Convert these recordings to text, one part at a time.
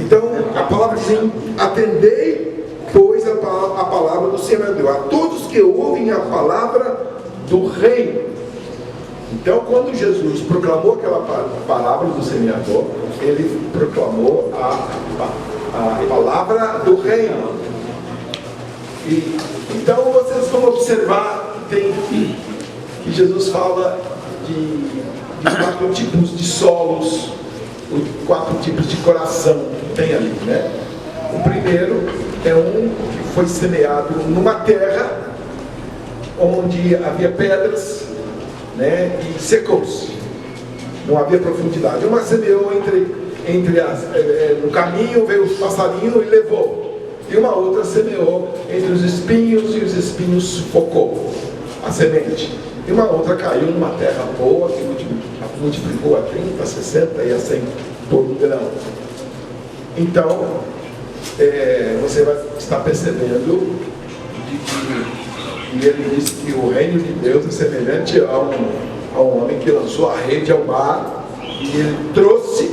Então, a palavra diz: atendei, pois, a palavra do Senhor Deus, a todos que ouvem a palavra do reino. Então, quando Jesus proclamou aquela palavra do semeador, ele proclamou a palavra do reino. E, então, vocês vão observar que Jesus fala de 4 tipos de solos, 4 tipos de coração que tem ali, né? O primeiro é um que foi semeado numa terra onde havia pedras, né? E secou-se, não havia profundidade. Uma semeou no caminho, veio os passarinhos e levou. E uma outra semeou entre os espinhos, e os espinhos sufocou a semente. E uma outra caiu numa terra boa, que multiplicou a 30, a 60 e a 100 por grão. Então, você vai estar percebendo que ele diz que o reino de Deus é semelhante a um homem que lançou a rede ao mar, e ele trouxe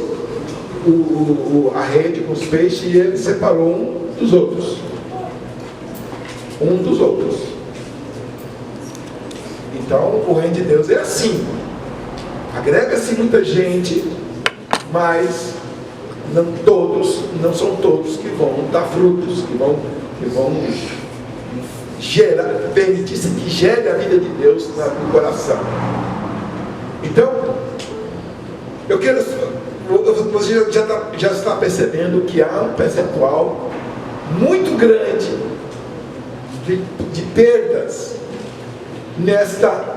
a rede com os peixes, e ele separou um dos outros. Então, o reino de Deus é assim. Agrega-se muita gente, mas não são todos que vão dar frutos, que vão gerar, permitir-se que gere a vida de Deus no coração. Então, você já está percebendo que há um percentual muito grande de perdas nesta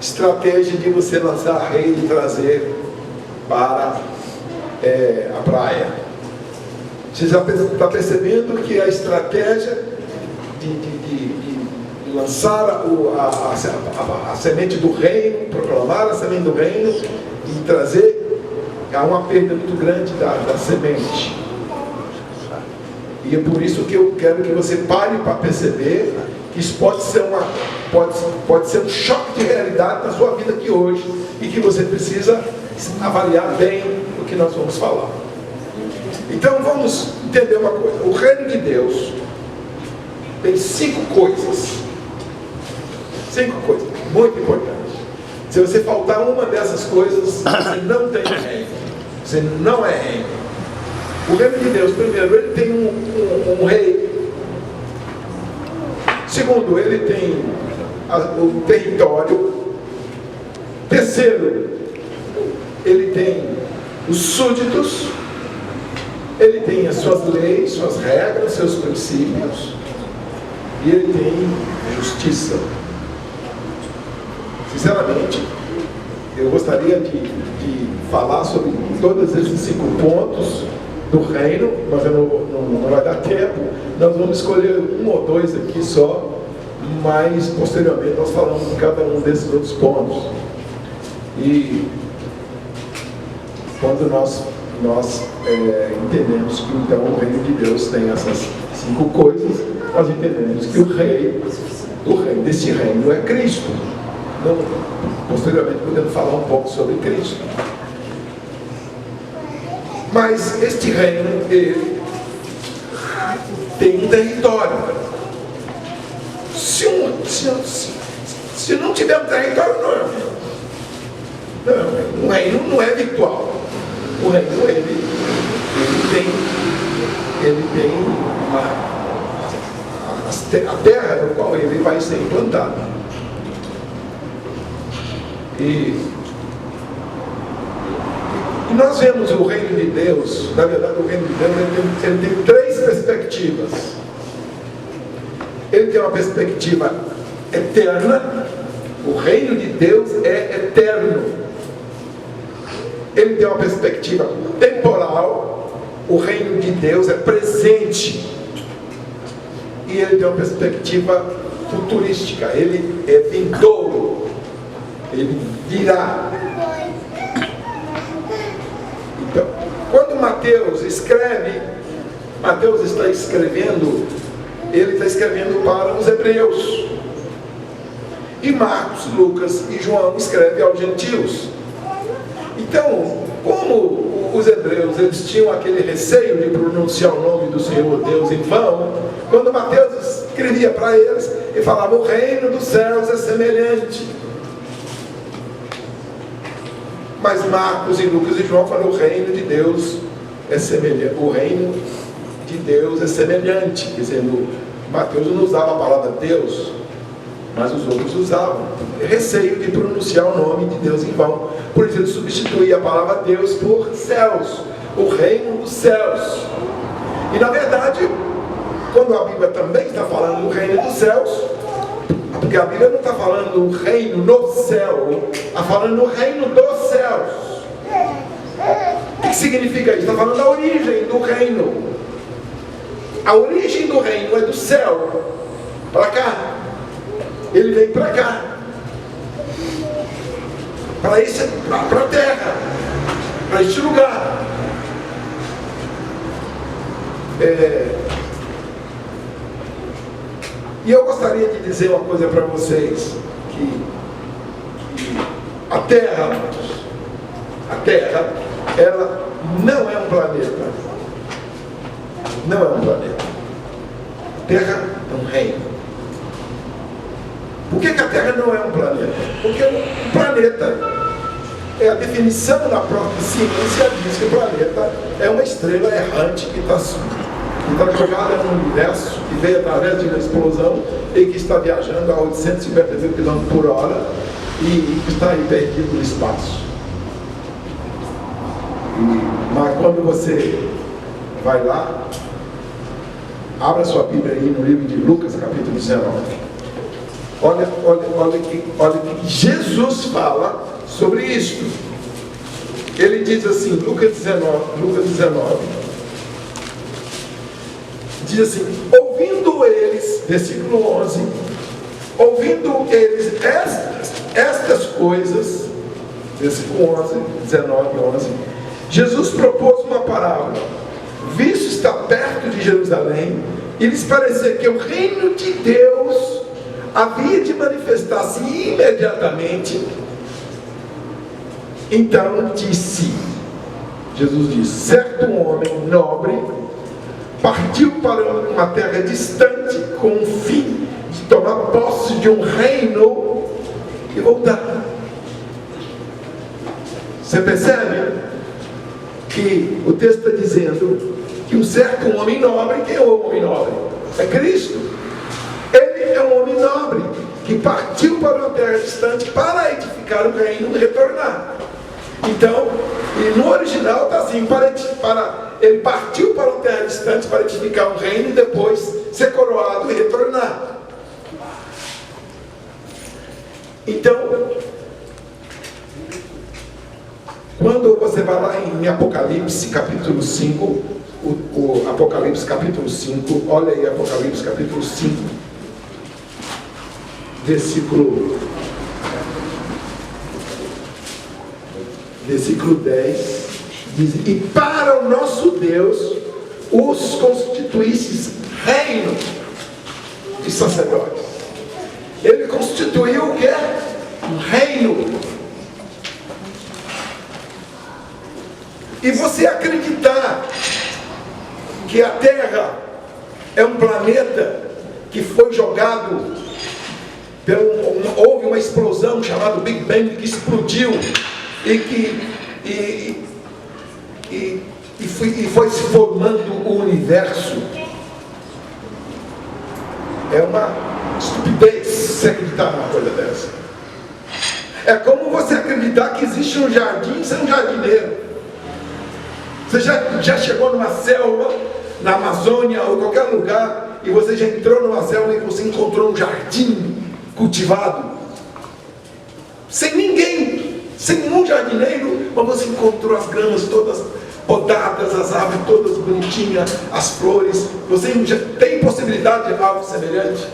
estratégia de você lançar a rede e trazer para a praia. Você já está percebendo que a estratégia de lançar a semente do reino, proclamar a semente do reino e trazer, há uma perda muito grande da semente. E é por isso que eu quero que você pare para perceber que isso pode ser um choque de realidade na sua vida aqui hoje, e que você precisa avaliar bem o que nós vamos falar. Então vamos entender uma coisa: o reino de Deus tem 5 coisas muito importantes. Se você faltar uma dessas coisas, você não tem reino, você não é reino. O reino de Deus, primeiro, ele tem um rei. Segundo, ele tem o território. Terceiro, ele tem os súditos. Ele tem as suas leis, suas regras, seus princípios. E ele tem justiça. Sinceramente, eu gostaria de falar sobre todos esses 5 pontos do reino, mas não vai dar tempo. Nós vamos escolher 1 ou 2 aqui só, mas posteriormente nós falamos de cada um desses outros pontos. E quando nós entendemos que então o reino de Deus tem essas 5 coisas, nós entendemos que o rei desse reino é Cristo. Então, posteriormente podemos falar um pouco sobre Cristo. Mas este reino, ele tem um território. Se não tiver um território, o reino não é virtual. O reino, ele tem a terra no qual ele vai ser implantado. E nós vemos o reino de Deus, na verdade o reino de Deus ele tem 3 perspectivas. Ele tem uma perspectiva eterna. O reino de Deus é eterno. Ele tem uma perspectiva temporal. O reino de Deus é presente. E ele tem uma perspectiva futurística. Ele é vindouro. Ele virá. Então, quando Mateus escreve, Mateus está escrevendo, ele está escrevendo para os hebreus. E Marcos, Lucas e João escrevem aos gentios. Então, como os hebreus, eles tinham aquele receio de pronunciar o nome do Senhor Deus em vão, quando Mateus escrevia para eles e falava: o reino dos céus é semelhante. Mas Marcos e Lucas e João falam: o reino de Deus é semelhante. O reino de Deus é semelhante. Quer dizer, Mateus não usava a palavra Deus, mas os outros usavam. Receio de pronunciar o nome de Deus em vão. Por isso ele substituía a palavra Deus por céus, o reino dos céus. E na verdade, quando a Bíblia também está falando do reino dos céus, porque a Bíblia não está falando do reino no céu, está falando do reino dos céus. O que significa isso? Está falando da origem do reino. A origem do reino é do céu para cá. Ele vem para cá, para a terra, para este lugar. E eu gostaria de dizer uma coisa para vocês, que a Terra, ela não é um planeta. Não é um planeta. A Terra é um reino. Por que a Terra não é um planeta? Porque um planeta, a definição da própria ciência diz que o planeta é uma estrela errante que está jogada no universo, que veio através de uma explosão e que está viajando a 852 km por hora e está aí perdido no espaço. Mas quando você vai lá, abra sua Bíblia aí no livro de Lucas, capítulo 19. Olha que Jesus fala sobre isto. Ele diz assim, Lucas 19, diz assim: ouvindo eles, versículo 11, ouvindo eles estas coisas, versículo 11, 19, 11, Jesus propôs uma parábola. Visto estar perto de Jerusalém, e lhes parecia que o reino de Deus havia de manifestar-se imediatamente. Então disse, Jesus disse: certo homem nobre partiu para uma terra distante com o fim de tomar posse de um reino e voltar. Você percebe que o texto está dizendo que um certo homem nobre, quem é o homem nobre? É Cristo. Ele é um homem nobre que partiu para uma terra distante para edificar o reino e retornar. Então, e no original está assim: ele partiu para uma terra distante para edificar um reino e depois ser coroado e retornar. Então, quando você vai lá em Apocalipse capítulo 5, o Apocalipse capítulo 5, olha aí Apocalipse capítulo 5, versículo 10, diz: e para o nosso Deus os constituístes reino de sacerdotes. Ele constituiu o que? Um reino. E você acreditar que a Terra é um planeta que foi jogado, houve uma explosão chamada Big Bang que explodiu e foi se formando o universo, é uma estupidez você acreditar numa coisa dessa. É como você acreditar que existe um jardim sem um jardineiro. Você já chegou numa selva, na Amazônia ou em qualquer lugar, e você já entrou numa selva e você encontrou um jardim cultivado, sem ninguém, sem nenhum jardineiro, mas você encontrou as gramas todas podadas, as árvores todas bonitinhas, as flores. Você já tem possibilidade de algo semelhante?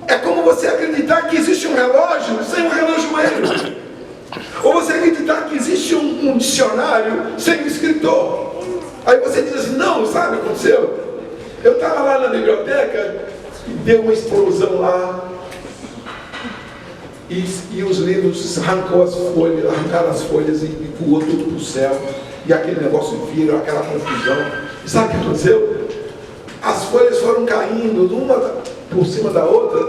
É como você acreditar que existe um relógio sem um relojoeiro, ou você acreditar que existe um dicionário sem um escritor. Aí você diz assim: não, sabe o que aconteceu? Eu estava lá na biblioteca e deu uma explosão lá, e os lírios arrancaram as folhas e voou tudo para o céu. E aquele negócio vira, aquela confusão. E sabe o que aconteceu? As folhas foram caindo uma por cima da outra,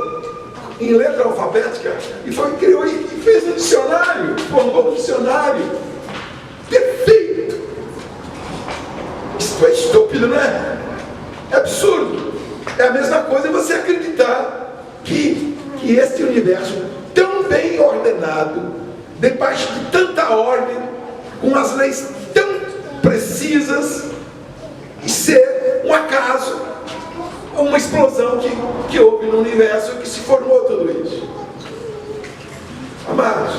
em letra alfabética, e criou e fez um dicionário, formou um dicionário. Perfeito! Isso é estúpido, não é? É absurdo. É a mesma coisa você acreditar que este universo tão bem ordenado, debaixo de tanta ordem, com as leis tão precisas, e ser um acaso, uma explosão que houve no universo que se formou tudo isso. Amados,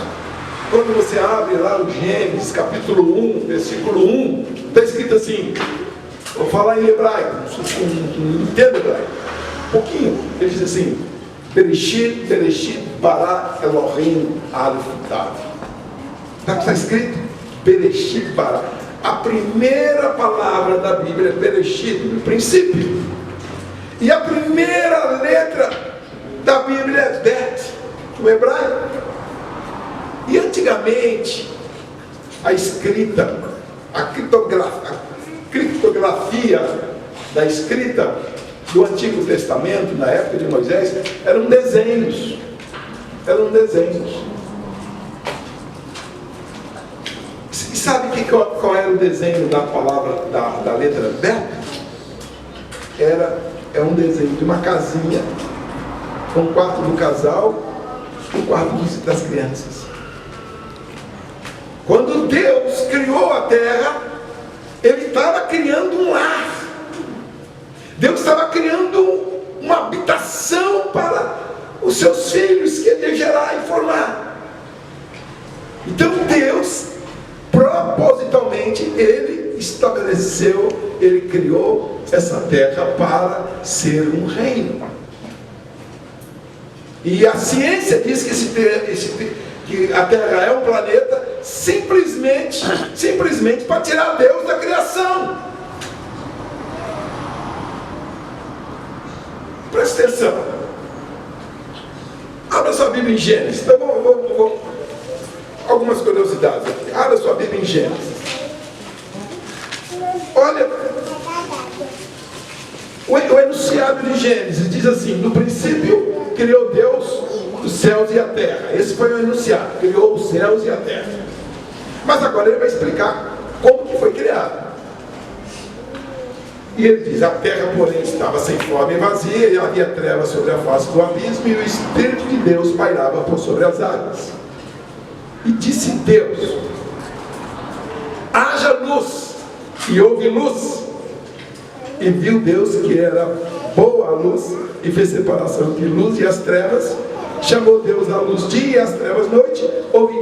quando você abre lá o Gênesis, capítulo 1, versículo 1, está escrito assim, vou falar em hebraico, não entendo hebraico, um pouquinho, ele diz assim, Bereshit bara Elohim Aleph Tav. Está escrito? Bereshit bara. A primeira palavra da Bíblia é Bereshit, no princípio. E a primeira letra da Bíblia é Bet, no hebraico. E antigamente, a escrita, a criptografia da escrita do Antigo Testamento, na época de Moisés, eram desenhos. E sabe qual era o desenho da palavra, da letra Bet? É um desenho de uma casinha, com o quarto do casal e o quarto das crianças. Quando Deus criou a terra, Ele estava criando um lar. Deus estava criando uma habitação para os seus filhos que Ele ia gerar e formar. Então Deus, propositalmente, Ele estabeleceu, Ele criou essa terra para ser um reino. E a ciência diz que a Terra é um planeta simplesmente para tirar Deus da criação. Presta atenção. Abra sua Bíblia em Gênesis. Então, vou algumas curiosidades aqui. Abra sua Bíblia em Gênesis. Olha, o enunciado de Gênesis diz assim: no princípio criou Deus os céus e a terra. Esse foi o enunciado, criou os céus e a terra. Mas agora ele vai explicar como que foi criado. E ele diz: a terra, porém, estava sem forma e vazia, e havia trevas sobre a face do abismo, e o Espírito de Deus pairava por sobre as águas. E disse Deus: haja luz, e houve luz. E viu Deus que era boa a luz, e fez separação entre luz e as trevas. Chamou Deus a luz dia e as trevas noite. Houve